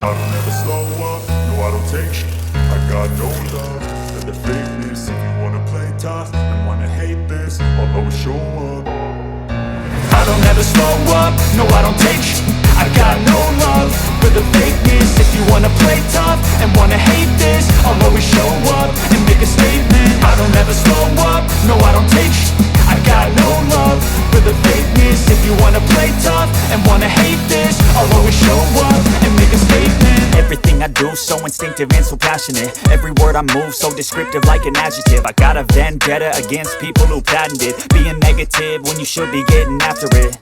I don't ever slow up, no I don't take shit. I got no love for the fakeness. If you wanna play tough and wanna hate this, I'll always show up. I don't ever slow up, no I don't take shit. I got no love for the fakeness. If you wanna play tough and wanna hate this, I'll always show up and make a statement. I don't ever slow up, no I don't take shit. I got no love for the fakeness. If you wanna play tough and wanna hate this, I'll always show up and make a statement. Everything I do so instinctive and so passionate. Every word I move so descriptive like an adjective. I got a vendetta against people who patented being negative when you should be getting after it.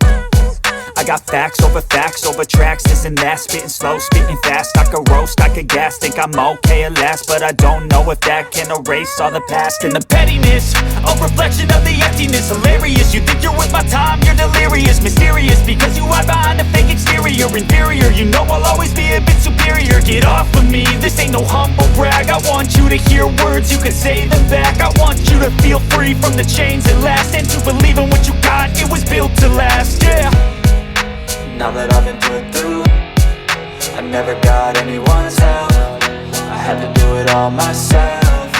I got facts over tracks, this and that. Spitting slow, spitting fast, I could roast, I could gas. Think I'm okay at last, but I don't know if that can erase all the past. And the pettiness, a reflection of the emptiness. Hilarious, you think you're worth my time, you're delirious. Mysterious, because you hide behind a fake exterior. Inferior, you know I'll always be a bit superior. Get off of me, this ain't no humble brag. I want you to hear words, you can say them back. I want you to feel free from the chains that last, and to believe in what you got, it was built to last, yeah. Now that I've been put through, I never got anyone's help. I had to do it all myself.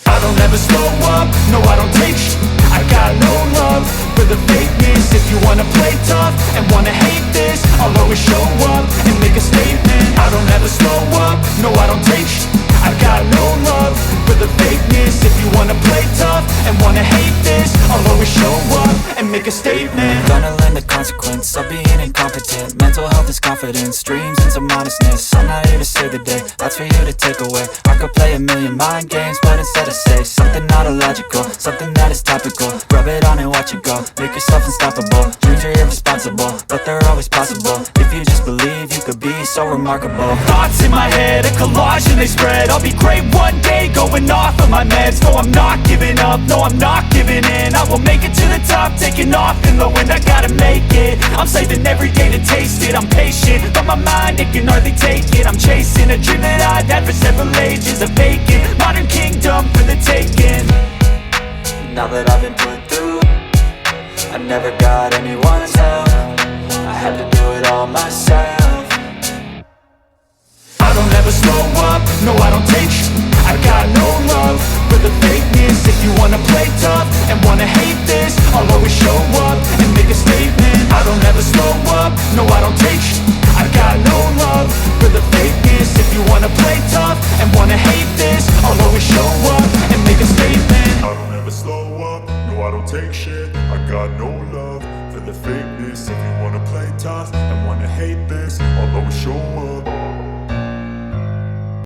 I don't ever slow up, no I don't take shit. I got no love for the fakeness. If you wanna play tough and wanna hate this, I'll always show up and make a statement. I don't ever slow up, no I don't take shit. I got no love for the fakeness. If you wanna play tough and wanna hate this, I'll always show up and make a statement. Gonna learn the consequence of being incompetent. Mental health is confidence, dreams and some honestness. I'm not here to save the day, that's for you to take away. I could play a million mind games, but instead I say something not illogical, something that is topical. Rub it on and watch it go, make yourself unstoppable. Dreams are irresponsible, but they're always possible. If you just believe, you could be so remarkable. Thoughts in my head, a collage and they spread. I'll be great one day, going off of my meds. No, I'm not giving up, no, I'm not giving in. I will make it to the top, taking off in the wind. I gotta make it, I'm saving every day to taste it. I'm patient, but my mind, it can hardly take it. I'm chasing a dream that I've had for several ages. A vacant, modern kingdom for the taking. Now that I've been put through, I never got anyone's help. I had to do it all myself. I don't ever slow up, no I don't take shit. I got no love for the fakeness. If you wanna play tough and wanna hate this, I'll always show up and make a statement. I don't ever slow up, no I don't take shit.